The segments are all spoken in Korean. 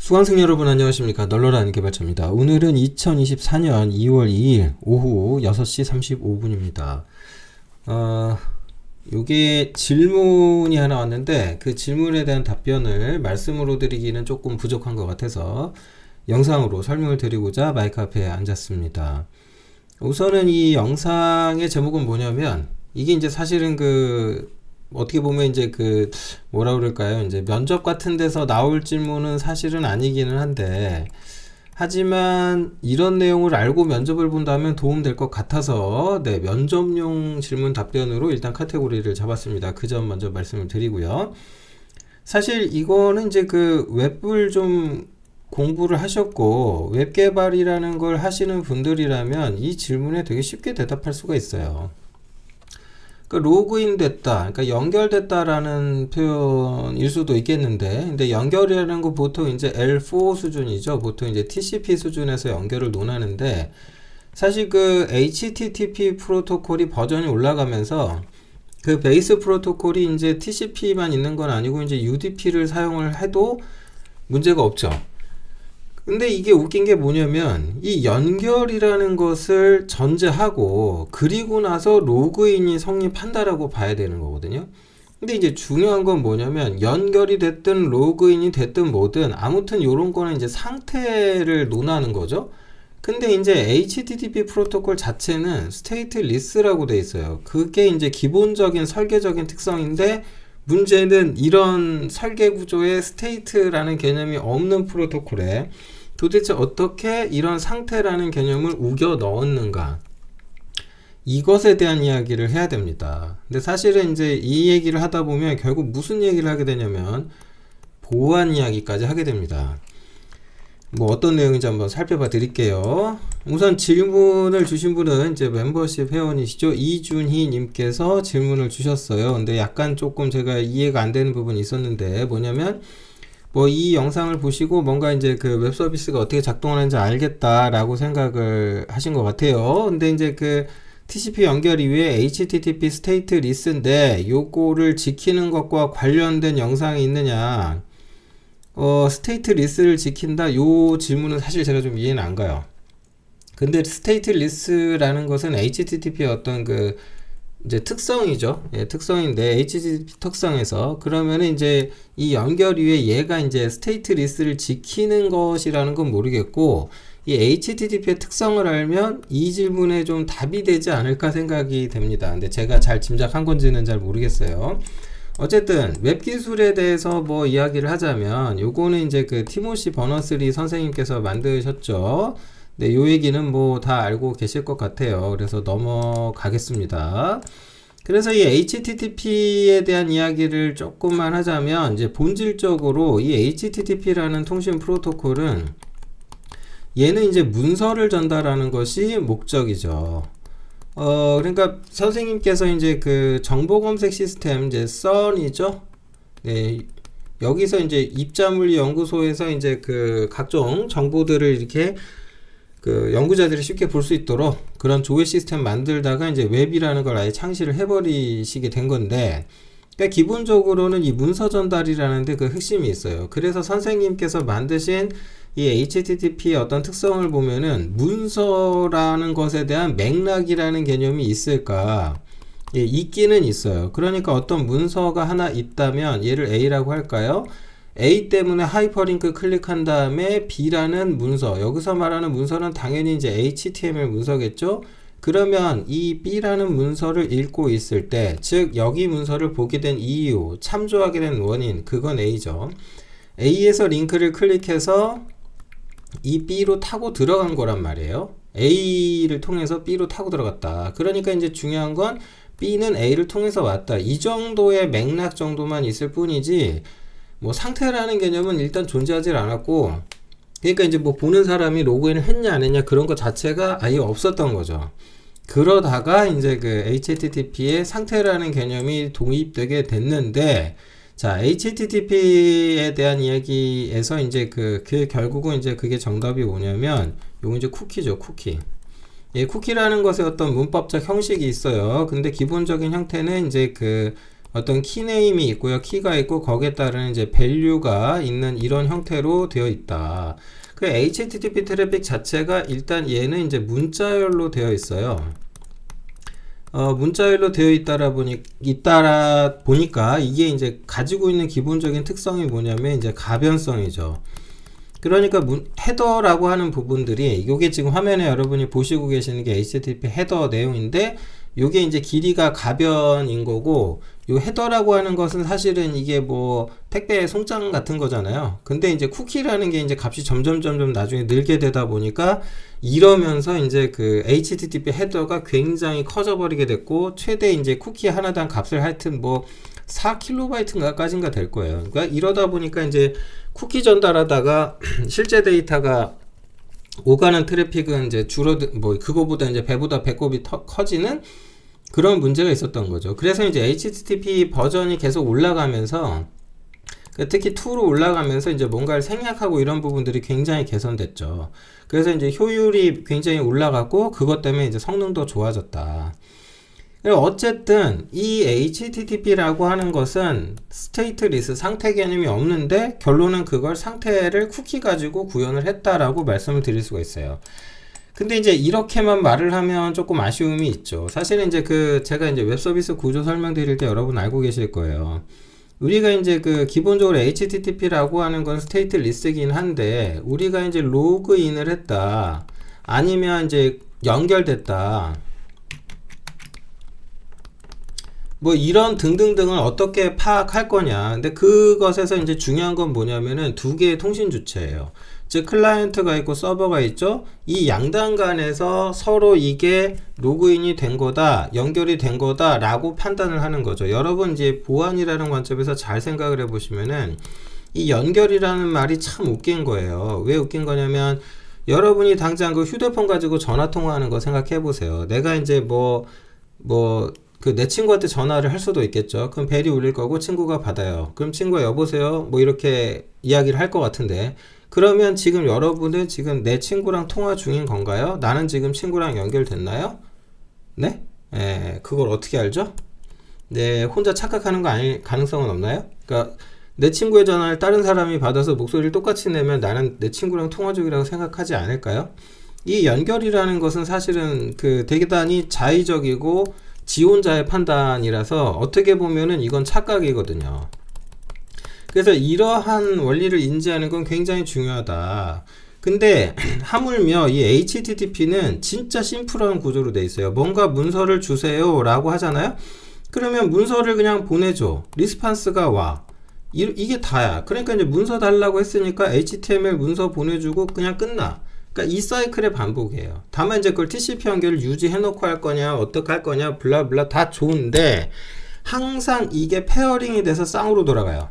수강생 여러분 안녕하십니까. 널널한 개발자입니다. 오늘은 2024년 2월 2일 오후 6시 35분입니다. 요게 질문이 하나 왔는데 그 질문에 대한 답변을 말씀으로 드리기는 조금 부족한 것 같아서 영상으로 설명을 드리고자 마이크 앞에 앉았습니다. 우선은 이 영상의 제목은 뭐냐면 이게 이제 사실은 어떻게 보면 이제 뭐라 그럴까요? 이제 면접 같은 데서 나올 질문은 사실은 아니기는 한데, 하지만 이런 내용을 알고 면접을 본다면 도움될 것 같아서, 네, 면접용 질문 답변으로 일단 카테고리를 잡았습니다. 그 점 먼저 말씀을 드리고요. 사실 이거는 이제 웹을 좀 공부를 하셨고, 웹 개발이라는 걸 하시는 분들이라면 이 질문에 되게 쉽게 대답할 수가 있어요. 로그인 됐다, 그러니까 연결됐다라는 표현일 수도 있겠는데, 근데 연결이라는 거 보통 이제 L4 수준이죠. 보통 이제 TCP 수준에서 연결을 논하는데, 사실 HTTP 프로토콜이 버전이 올라가면서 그 베이스 프로토콜이 이제 TCP만 있는 건 아니고 이제 UDP를 사용을 해도 문제가 없죠. 근데 이게 웃긴 게 뭐냐면 이 연결이라는 것을 전제하고 그리고 나서 로그인이 성립한다라고 봐야 되는 거거든요. 근데 이제 중요한 건 뭐냐면 연결이 됐든 로그인이 됐든 뭐든 아무튼 요런 거는 이제 상태를 논하는 거죠. 근데 이제 HTTP 프로토콜 자체는 스테이트리스라고 돼 있어요. 그게 이제 기본적인 설계적인 특성인데 문제는 이런 설계 구조에 스테이트라는 개념이 없는 프로토콜에 도대체 어떻게 이런 상태라는 개념을 우겨 넣었는가, 이것에 대한 이야기를 해야 됩니다. 근데 사실은 이제 이 얘기를 하다 보면 결국 무슨 얘기를 하게 되냐면 보안 이야기까지 하게 됩니다. 뭐 어떤 내용인지 한번 살펴봐 드릴게요. 우선 질문을 주신 분은 이제 멤버십 회원이시죠. 이준희 님께서 질문을 주셨어요. 근데 약간 조금 제가 이해가 안 되는 부분이 있었는데, 뭐냐면 이 영상을 보시고 뭔가 이제 웹 서비스가 어떻게 작동하는지 알겠다라고 생각을 하신 것 같아요. 근데 이제 TCP 연결 이후에 HTTP 스테이트 리스인데 요거를 지키는 것과 관련된 영상이 있느냐, 스테이트 리스를 지킨다, 요 질문은 사실 제가 좀 이해는 안 가요. 근데 스테이트 리스라는 것은 HTTP의 어떤 이제 특성이죠. 예, 특성인데 HTTP 특성에서 그러면은 이제 이 연결 이후에 얘가 이제 스테이트 리스를 지키는 것이라는 건 모르겠고, 이 HTTP의 특성을 알면 이 질문에 좀 답이 되지 않을까 생각이 됩니다. 근데 제가 잘 짐작한 건지는 잘 모르겠어요. 어쨌든 웹 기술에 대해서 이야기를 하자면 요거는 이제 티모시 버너스리 선생님께서 만드셨죠. 네, 요 얘기는 다 알고 계실 것 같아요. 그래서 넘어가겠습니다. 그래서 이 HTTP에 대한 이야기를 조금만 하자면, 이제 본질적으로 이 HTTP라는 통신 프로토콜은 얘는 이제 문서를 전달하는 것이 목적이죠. 그러니까 선생님께서 이제 정보 검색 시스템, 이제 CERN이죠. 네, 여기서 이제 입자물리 연구소에서 이제 각종 정보들을 이렇게 연구자들이 쉽게 볼 수 있도록 그런 조회 시스템 만들다가 이제 웹이라는 걸 아예 창시를 해버리시게 된 건데, 그러니까 기본적으로는 이 문서 전달이라는 데 핵심이 있어요. 그래서 선생님께서 만드신 이 HTTP의 어떤 특성을 보면은 문서라는 것에 대한 맥락이라는 개념이 있을까? 예, 있기는 있어요. 그러니까 어떤 문서가 하나 있다면 얘를 A라고 할까요? A 때문에 하이퍼링크 클릭한 다음에 B라는 문서, 여기서 말하는 문서는 당연히 이제 HTML 문서겠죠? 그러면 이 B라는 문서를 읽고 있을 때, 즉 여기 문서를 보게 된 이유, 참조하게 된 원인, 그건 A죠. A에서 링크를 클릭해서 이 B로 타고 들어간 거란 말이에요. A를 통해서 B로 타고 들어갔다. 그러니까 이제 중요한 건 B는 A를 통해서 왔다, 이 정도의 맥락 정도만 있을 뿐이지 상태라는 개념은 일단 존재하지 않았고, 그러니까 이제 보는 사람이 로그인을 했냐 안 했냐 그런 것 자체가 아예 없었던 거죠. 그러다가 이제 HTTP의 상태라는 개념이 도입되게 됐는데, 자, HTTP에 대한 이야기에서 이제 결국은 이제 그게 정답이 뭐냐면 요거 이제 쿠키죠, 쿠키. 예, 쿠키라는 것에 어떤 문법적 형식이 있어요. 근데 기본적인 형태는 이제 어떤 키네임이 있고요. 키가 있고 거기에 따른 이제 밸류가 있는 이런 형태로 되어 있다. 그 HTTP 트래픽 자체가 일단 얘는 이제 문자열로 되어 있어요. 문자열로 되어 있다라 보니까 이게 이제 가지고 있는 기본적인 특성이 뭐냐면 이제 가변성이죠. 그러니까 헤더라고 하는 부분들이 요게 지금 화면에 여러분이 보시고 계시는 게 HTTP 헤더 내용인데 요게 이제 길이가 가변인 거고 요 헤더라고 하는 것은 사실은 이게 뭐 택배 송장 같은 거잖아요. 근데 이제 쿠키라는 게 이제 값이 점점 나중에 늘게 되다 보니까 이러면서 이제 그 HTTP 헤더가 굉장히 커져 버리게 됐고 최대 이제 쿠키 하나당 값을 하여튼 뭐 4kB인가까지인가 될 거예요. 그러니까 이러다 보니까 이제 쿠키 전달하다가 실제 데이터가 오가는 트래픽은 이제 그거보다 이제 배보다 배꼽이 커지는 그런 문제가 있었던 거죠. 그래서 이제 HTTP 버전이 계속 올라가면서 특히 2로 올라가면서 이제 뭔가를 생략하고 이런 부분들이 굉장히 개선됐죠. 그래서 이제 효율이 굉장히 올라갔고 그것 때문에 이제 성능도 좋아졌다. 어쨌든 이 HTTP라고 하는 것은 스테이트리스 상태 개념이 없는데 결론은 그걸 상태를 쿠키 가지고 구현을 했다라고 말씀을 드릴 수가 있어요. 근데 이제 이렇게만 말을 하면 조금 아쉬움이 있죠. 사실은 이제 제가 이제 웹 서비스 구조 설명드릴 때 여러분 알고 계실 거예요. 우리가 이제 기본적으로 HTTP라고 하는 건 스테이트리스긴 한데 우리가 이제 로그인을 했다 아니면 이제 연결됐다 뭐 이런 등등등을 어떻게 파악할 거냐. 근데 그것에서 이제 중요한 건 뭐냐면은 두 개의 통신 주체예요. 즉 클라이언트가 있고 서버가 있죠. 이 양단 간에서 서로 이게 로그인이 된 거다, 연결이 된 거다 라고 판단을 하는 거죠. 여러분 이제 보안이라는 관점에서 잘 생각을 해보시면은 이 연결이라는 말이 참 웃긴 거예요. 왜 웃긴 거냐면 여러분이 당장 그 휴대폰 가지고 전화 통화하는 거 생각해 보세요. 내가 이제 내 친구한테 전화를 할 수도 있겠죠. 그럼 벨이 울릴 거고 친구가 받아요. 그럼 친구가 여보세요? 뭐 이렇게 이야기를 할 것 같은데 그러면 지금 여러분은 지금 내 친구랑 통화 중인 건가요? 나는 지금 친구랑 연결됐나요? 네? 그걸 어떻게 알죠? 네, 혼자 착각하는 거 아닐 가능성은 없나요? 그러니까 내 친구의 전화를 다른 사람이 받아서 목소리를 똑같이 내면 나는 내 친구랑 통화 중이라고 생각하지 않을까요? 이 연결이라는 것은 사실은 대단히 자의적이고 지 혼자의 판단이라서 어떻게 보면은 이건 착각이거든요. 그래서 이러한 원리를 인지하는 건 굉장히 중요하다. 근데 하물며 이 HTTP는 진짜 심플한 구조로 돼 있어요. 뭔가 문서를 주세요 라고 하잖아요. 그러면 문서를 그냥 보내줘. 리스판스가 와. 이게 다야. 그러니까 이제 문서 달라고 했으니까 HTML 문서 보내주고 그냥 끝나. 그러니까 이 사이클의 반복이에요. 다만 이제 그걸 TCP 연결을 유지해놓고 할 거냐, 어떻게 할 거냐, 블라블라 다 좋은데 항상 이게 페어링이 돼서 쌍으로 돌아가요.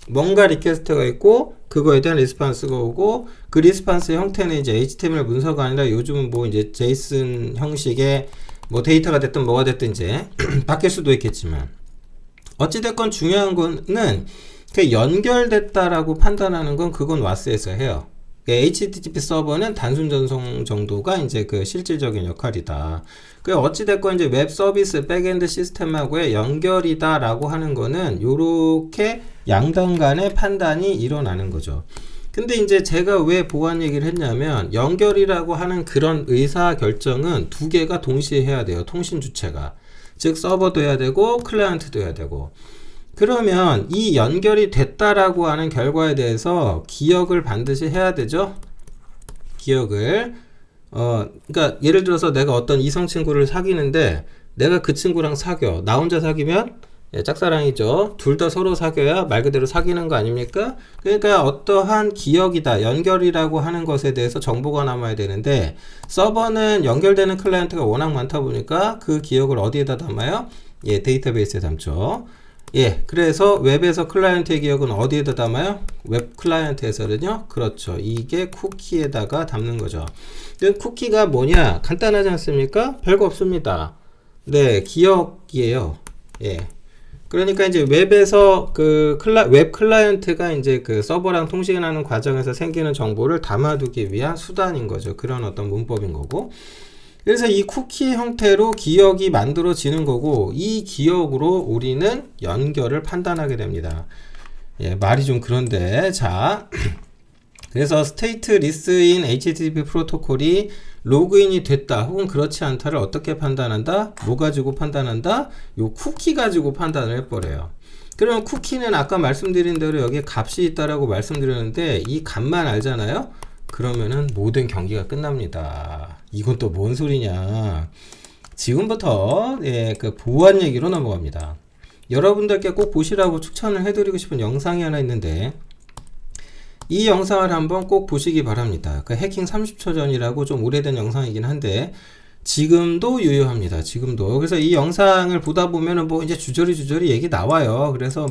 뭔가 리퀘스트가 있고 그거에 대한 리스판스가 오고 그 리스판스의 형태는 이제 HTML 문서가 아니라 요즘은 뭐 이제 JSON 형식의 뭐 데이터가 됐든 뭐가 됐든 이제 바뀔 수도 있겠지만 어찌됐건 중요한 거는 연결됐다라고 판단하는 건 그건 WAS에서 해요. HTTP 서버는 단순 전송 정도가 이제 실질적인 역할이다. 어찌됐건 이제 웹 서비스 백엔드 시스템하고의 연결이다라고 하는 거는 요렇게 양단 간의 판단이 일어나는 거죠. 근데 이제 제가 왜 보안 얘기를 했냐면 연결이라고 하는 그런 의사 결정은 두 개가 동시에 해야 돼요. 통신 주체가. 즉 서버도 해야 되고 클라이언트도 해야 되고. 그러면 이 연결이 됐다라고 하는 결과에 대해서 기억을 반드시 해야 되죠. 기억을 그러니까 예를 들어서 내가 어떤 이성 친구를 사귀는데 내가 그 친구랑 사겨. 나 혼자 사귀면 짝사랑이죠. 둘 다 서로 사귀어야 말 그대로 사귀는 거 아닙니까? 그러니까 어떠한 기억이다, 연결이라고 하는 것에 대해서 정보가 남아야 되는데 서버는 연결되는 클라이언트가 워낙 많다 보니까 그 기억을 어디에다 담아요? 데이터베이스에 담죠. 그래서 웹에서 클라이언트의 기억은 어디에다 담아요? 웹 클라이언트에서는요? 그렇죠. 이게 쿠키에다가 담는 거죠. 쿠키가 뭐냐? 간단하지 않습니까? 별거 없습니다. 네, 기억이에요. 그러니까 이제 웹에서 웹 클라이언트가 이제 서버랑 통신하는 과정에서 생기는 정보를 담아두기 위한 수단인 거죠. 그런 어떤 문법인 거고. 그래서 이 쿠키 형태로 기억이 만들어지는 거고, 이 기억으로 우리는 연결을 판단하게 됩니다. 예, 말이 좀 그런데, 자, 그래서 스테이트리스인 HTTP 프로토콜이 로그인이 됐다 혹은 그렇지 않다를 어떻게 판단한다? 뭐 가지고 판단한다? 요 쿠키 가지고 판단을 해버려요. 그럼 쿠키는 아까 말씀드린 대로 여기에 값이 있다라고 말씀드렸는데, 이 값만 알잖아요? 그러면은 모든 경기가 끝납니다. 이건 또 뭔 소리냐? 지금부터 예, 그 보안 얘기로 넘어갑니다. 여러분들께 꼭 보시라고 추천을 해드리고 싶은 영상이 하나 있는데, 이 영상을 한번 꼭 보시기 바랍니다. 그 해킹 30초 전이라고 좀 오래된 영상이긴 한데 지금도 유효합니다. 지금도. 그래서 이 영상을 보다 보면은 뭐 이제 주저리 얘기 나와요. 그래서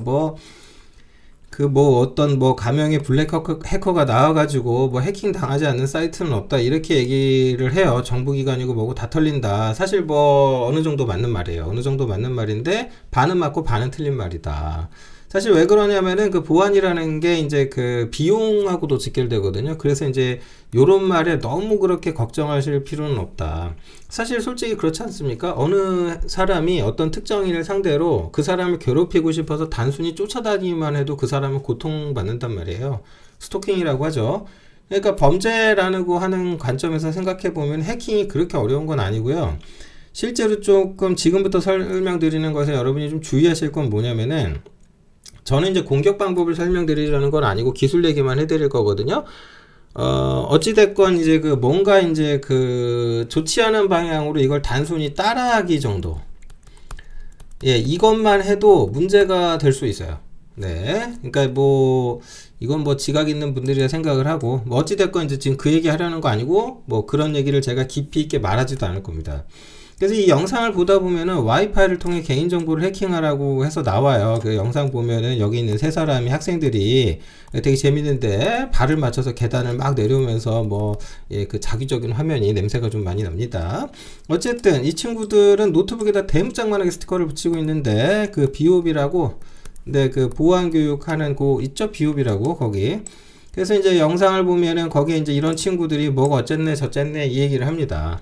어떤 가명의 블랙 해커가 나와가지고 뭐 해킹 당하지 않는 사이트는 없다 이렇게 얘기를 해요. 정부기관이고 뭐고 다 털린다. 사실 뭐 어느 정도 맞는 말이에요. 어느 정도 맞는 말인데 반은 맞고 반은 틀린 말이다. 사실 왜 그러냐면은 그 보안이라는 게 이제 그 비용하고도 직결되거든요. 그래서 이제 요런 말에 너무 그렇게 걱정하실 필요는 없다. 사실 솔직히 그렇지 않습니까? 어느 사람이 어떤 특정인을 상대로 그 사람을 괴롭히고 싶어서 단순히 쫓아다니기만 해도 그 사람은 고통받는단 말이에요. 스토킹이라고 하죠. 그러니까 범죄라고 하는 관점에서 생각해 보면 해킹이 그렇게 어려운 건 아니고요. 실제로 조금 지금부터 설명드리는 것에 여러분이 좀 주의하실 건 뭐냐면은, 저는 이제 공격 방법을 설명드리려는 건 아니고 기술 얘기만 해드릴 거거든요. 어찌됐건 이제 뭔가 이제 좋지 않은 방향으로 이걸 단순히 따라하기 정도. 예, 이것만 해도 문제가 될 수 있어요. 네. 그러니까 이건 지각 있는 분들이라 생각을 하고, 어찌됐건 이제 지금 그 얘기 하려는 거 아니고, 그런 얘기를 제가 깊이 있게 말하지도 않을 겁니다. 그래서 이 영상을 보다 보면은 와이파이를 통해 개인정보를 해킹하라고 해서 나와요. 그 영상 보면은 여기 있는 세 사람이 학생들이 되게 재밌는데 발을 맞춰서 계단을 막 내려오면서 그 자기적인 화면이 냄새가 좀 많이 납니다. 어쨌든 이 친구들은 노트북에다 대문짝만하게 스티커를 붙이고 있는데 그 비옵이라고, 네, 그 보안 교육하는 있죠? 비옵이라고 거기. 그래서 이제 영상을 보면은 거기에 이제 이런 친구들이 뭐가 어쨌네 저쨌네 이 얘기를 합니다.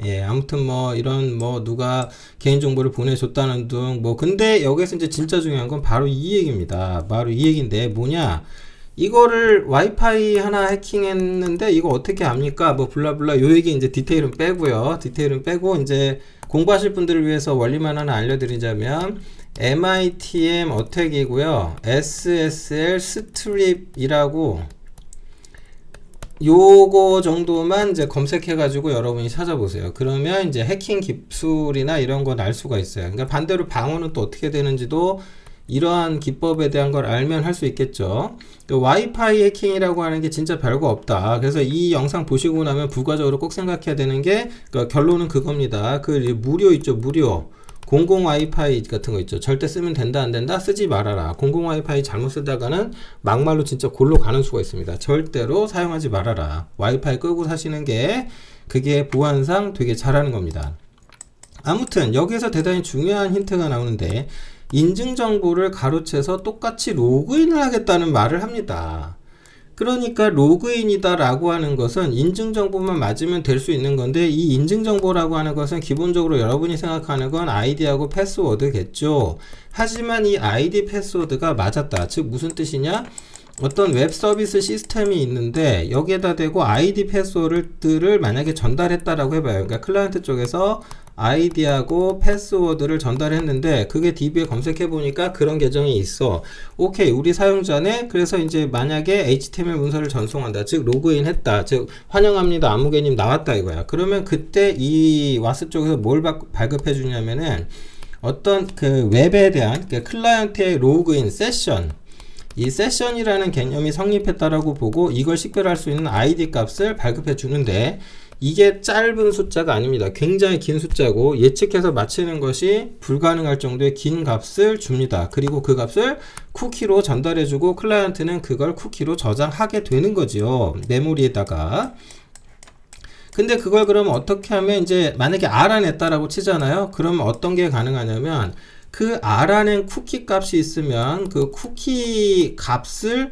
예, 아무튼 이런 누가 개인정보를 보내줬다는 등 근데 여기서 이제 진짜 중요한 건 바로 이 얘기입니다. 바로 이 얘기인데 뭐냐, 이거를 와이파이 하나 해킹했는데 이거 어떻게 합니까? 블라블라 요 얘기 이제 디테일은 빼고요. 디테일은 빼고 이제 공부하실 분들을 위해서 원리만 하나 알려드리자면 MITM 어택이고요. SSL 스트립이라고 요거 정도만 이제 검색해가지고 여러분이 찾아보세요. 그러면 이제 해킹 기술이나 이런 건 알 수가 있어요. 그러니까 반대로 방어는 또 어떻게 되는지도 이러한 기법에 대한 걸 알면 할 수 있겠죠. 그 와이파이 해킹이라고 하는 게 진짜 별거 없다. 그래서 이 영상 보시고 나면 부가적으로 꼭 생각해야 되는 게, 결론은 그겁니다. 무료 있죠, 무료. 공공 와이파이 같은 거 있죠. 절대 쓰면 된다 안 된다? 쓰지 말아라. 공공 와이파이 잘못 쓰다가는 막말로 진짜 골로 가는 수가 있습니다. 절대로 사용하지 말아라. 와이파이 끄고 사시는 게 그게 보안상 되게 잘하는 겁니다. 아무튼 여기에서 대단히 중요한 힌트가 나오는데, 인증정보를 가로채서 똑같이 로그인을 하겠다는 말을 합니다. 그러니까 로그인이다 라고 하는 것은 인증정보만 맞으면 될 수 있는 건데, 이 인증정보라고 하는 것은 기본적으로 여러분이 생각하는 건 아이디하고 패스워드겠죠. 하지만 이 아이디 패스워드가 맞았다. 즉 무슨 뜻이냐, 어떤 웹 서비스 시스템이 있는데 여기에다 대고 아이디 패스워드를 만약에 전달했다라고 해봐요. 그러니까 클라이언트 쪽에서 아이디하고 패스워드를 전달했는데 그게 DB에 검색해보니까 그런 계정이 있어. 오케이, 우리 사용자네. 그래서 이제 만약에 HTML 문서를 전송한다. 즉 로그인 했다. 즉 환영합니다 아무개님 나왔다 이거야. 그러면 그때 이 와스 쪽에서 뭘 발급해 주냐면은 어떤 그 웹에 대한 클라이언트의 로그인 세션, 이 세션이라는 개념이 성립했다라고 보고 이걸 식별할 수 있는 아이디 값을 발급해 주는데, 이게 짧은 숫자가 아닙니다. 굉장히 긴 숫자고 예측해서 맞히는 것이 불가능할 정도의 긴 값을 줍니다. 그리고 그 값을 쿠키로 전달해주고 클라이언트는 그걸 쿠키로 저장하게 되는 거죠. 메모리에다가. 근데 그걸 그러면 어떻게 하면, 이제 만약에 알아냈다라고 치잖아요. 그러면 어떤 게 가능하냐면, 그 알아낸 쿠키 값이 있으면 그 쿠키 값을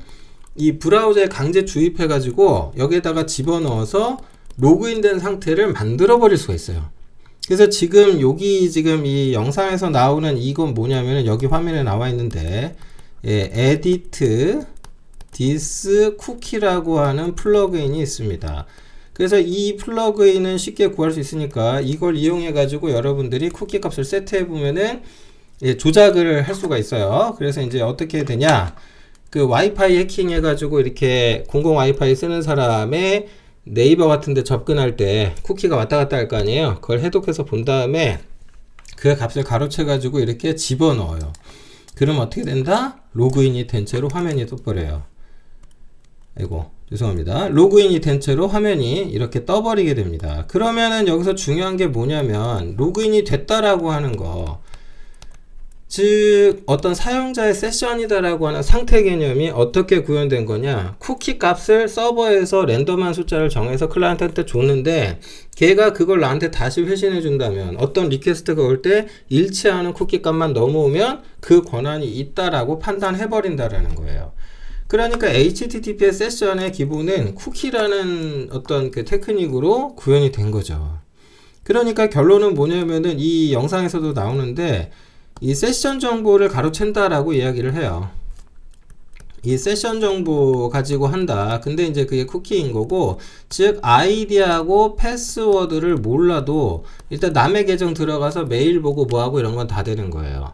이 브라우저에 강제 주입해 가지고 여기에다가 집어넣어서 로그인된 상태를 만들어 버릴 수가 있어요. 그래서 지금 여기 지금 이 영상에서 나오는 이건 뭐냐면은 여기 화면에 나와 있는데 예, edit this cookie라고 하는 플러그인이 있습니다. 그래서 이 플러그인은 쉽게 구할 수 있으니까 이걸 이용해 가지고 여러분들이 쿠키 값을 세트해 보면은 예, 조작을 할 수가 있어요. 그래서 이제 어떻게 되냐, 그 와이파이 해킹 해가지고 이렇게 공공 와이파이 쓰는 사람의 네이버 같은데 접근할 때 쿠키가 왔다 갔다 할 거 아니에요. 그걸 해독해서 본 다음에 그 값을 가로채 가지고 이렇게 집어넣어요. 그럼 어떻게 된다? 로그인이 된 채로 화면이 떠버려요. 아이고 죄송합니다. 로그인이 된 채로 화면이 이렇게 떠버리게 됩니다. 그러면은 여기서 중요한 게 뭐냐면 로그인이 됐다라고 하는 거, 즉 어떤 사용자의 세션이다라고 하는 상태 개념이 어떻게 구현된 거냐, 쿠키 값을 서버에서 랜덤한 숫자를 정해서 클라이언트한테 줬는데 걔가 그걸 나한테 다시 회신해 준다면, 어떤 리퀘스트가 올 때 일치하는 쿠키 값만 넘어오면 그 권한이 있다라고 판단해 버린다라는 거예요. 그러니까 HTTPS 세션의 기본은 쿠키라는 어떤 그 테크닉으로 구현이 된 거죠. 그러니까 결론은 뭐냐면은 이 영상에서도 나오는데 이 세션 정보를 가로챈다라고 이야기를 해요. 이 세션 정보 가지고 한다. 근데 이제 그게 쿠키인 거고, 즉 아이디하고 패스워드를 몰라도 일단 남의 계정 들어가서 메일 보고 뭐하고 이런 건 다 되는 거예요.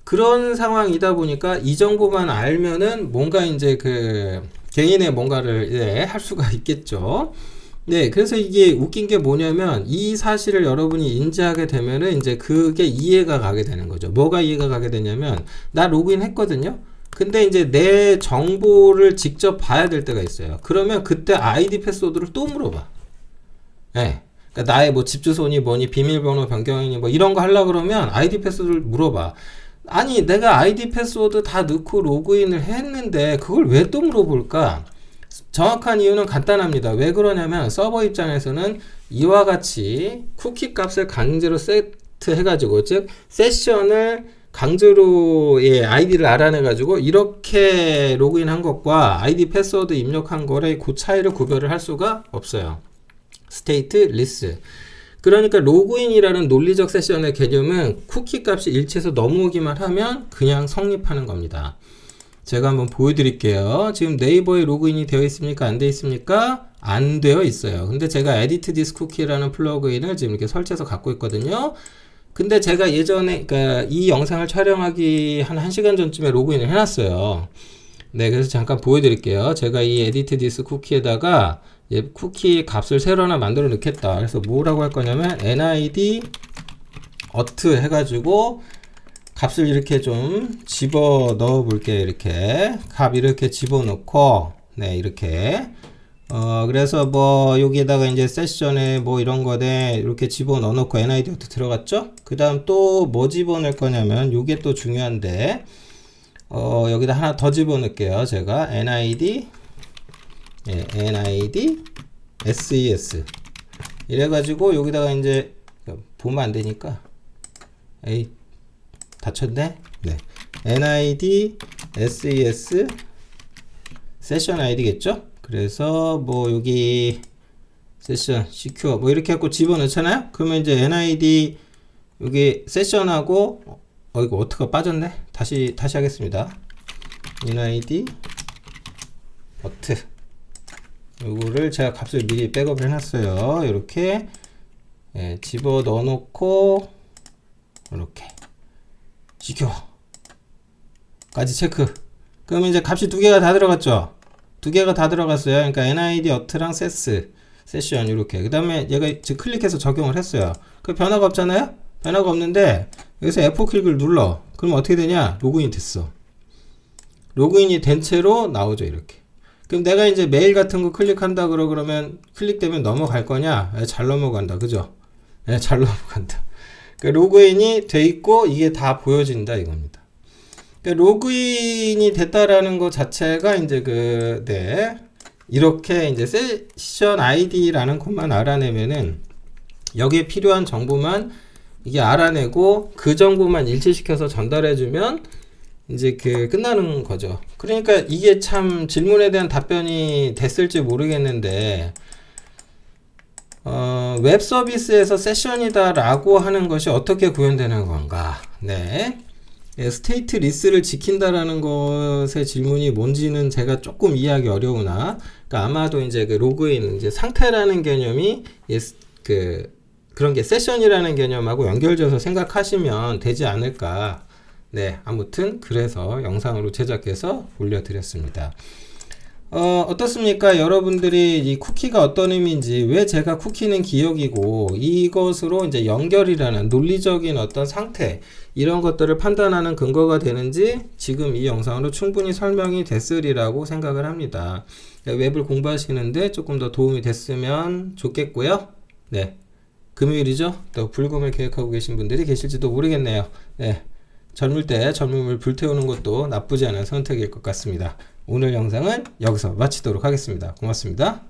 그런 상황이다 보니까 이 정보만 알면은 뭔가 이제 그 개인의 뭔가를 예, 할 수가 있겠죠. 네, 그래서 이게 웃긴 게 뭐냐면 이 사실을 여러분이 인지하게 되면은 이제 그게 이해가 가게 되는 거죠. 뭐가 이해가 가게 되냐면, 나 로그인 했거든요. 근데 이제 내 정보를 직접 봐야 될 때가 있어요. 그러면 그때 아이디 패스워드를 또 물어봐. 네. 그러니까 나의 뭐 집 주소니 뭐니 비밀번호 변경이니 뭐 이런 거 하려고 그러면 아이디 패스워드를 물어봐. 아니 내가 아이디 패스워드 다 넣고 로그인을 했는데 그걸 왜 또 물어볼까? 정확한 이유는 간단합니다. 왜 그러냐면 서버 입장에서는 이와 같이 쿠키 값을 강제로 세트해가지고, 즉 세션을 강제로 예, 아이디를 알아내가지고 이렇게 로그인한 것과 아이디 패스워드 입력한 거를 그 차이를 구별을 할 수가 없어요. 스테이트리스. 그러니까 로그인이라는 논리적 세션의 개념은 쿠키 값이 일치해서 넘어오기만 하면 그냥 성립하는 겁니다. 제가 한번 보여드릴게요. 지금 네이버에 로그인이 되어 있습니까? 안 되어 있습니까? 안 되어 있어요. 근데 제가 edit this cookie라는 플러그인을 지금 이렇게 설치해서 갖고 있거든요. 근데 제가 예전에 그러니까 이 영상을 촬영하기 한 1시간 전쯤에 로그인을 해놨어요. 네, 그래서 잠깐 보여드릴게요. 제가 이 edit this cookie에다가 쿠키 값을 새로 하나 만들어 넣겠다. 그래서 뭐라고 할 거냐면 nid auth 해가지고 값을 이렇게 좀 집어 넣어 볼게요. 이렇게 값 이렇게 집어 넣고, 네, 이렇게 그래서 뭐 여기에다가 이제 세션에 뭐 이런 거에 이렇게 집어 넣어 놓고 nid auth 들어갔죠. 그 다음 또 뭐 집어 넣을 거냐면 요게 또 중요한데 여기다 하나 더 집어 넣을게요. 제가 nid ses 이래가지고 여기다가 이제 보면 안 되니까 에이 닫혔네. 네, nid ses 세션 아이디겠죠. 그래서 뭐 여기 세션 secure 뭐 이렇게 갖고 집어넣잖아요. 그러면 이제 nid 여기 세션하고 이거 어트가 빠졌네. 다시 하겠습니다. nid 어트 요거를 제가 값을 미리 백업을 해놨어요. 이렇게 예, 집어 넣어놓고 이렇게 시켜 까지 체크. 그러면 이제 값이 두 개가 다 들어갔죠. 두 개가 다 들어갔어요. 그러니까 nid auth랑 ses 세션 이렇게. 그 다음에 얘가 지금 클릭해서 적용을 했어요. 그 변화가 없잖아요. 변화가 없는데 여기서 F4 클릭을 눌러. 그럼 어떻게 되냐? 로그인이 됐어. 로그인이 된 채로 나오죠. 이렇게. 그럼 내가 이제 메일 같은 거 클릭한다 그러면 클릭되면 넘어갈 거냐? 잘 넘어간다. 그죠? 잘 넘어간다. 그러니까 로그인이 돼 있고 이게 다 보여진다 이겁니다. 그러니까 로그인이 됐다라는 것 자체가 이제 네. 이렇게 이제 세션 아이디라는 것만 알아내면은 여기에 필요한 정보만 이게 알아내고 그 정보만 일치시켜서 전달해주면 이제 끝나는 거죠. 그러니까 이게 참 질문에 대한 답변이 됐을지 모르겠는데 웹 서비스에서 세션이다 라고 하는 것이 어떻게 구현되는 건가? 네. 스테이트 리스를 지킨다라는 것의 질문이 뭔지는 제가 조금 이해하기 어려우나, 그러니까 아마도 이제 그 로그인, 이제 상태라는 개념이 그런 게 세션이라는 개념하고 연결져서 생각하시면 되지 않을까. 네, 아무튼 그래서 영상으로 제작해서 올려드렸습니다. 어떻습니까? 여러분들이 이 쿠키가 어떤 의미인지, 왜 제가 쿠키는 기억이고 이것으로 이제 연결이라는 논리적인 어떤 상태, 이런 것들을 판단하는 근거가 되는지 지금 이 영상으로 충분히 설명이 됐으리라고 생각을 합니다. 웹을 공부하시는데 조금 더 도움이 됐으면 좋겠고요. 네, 금요일이죠? 또 불금을 계획하고 계신 분들이 계실지도 모르겠네요. 네, 젊을 때 젊음을 불태우는 것도 나쁘지 않은 선택일 것 같습니다. 오늘 영상은 여기서 마치도록 하겠습니다. 고맙습니다.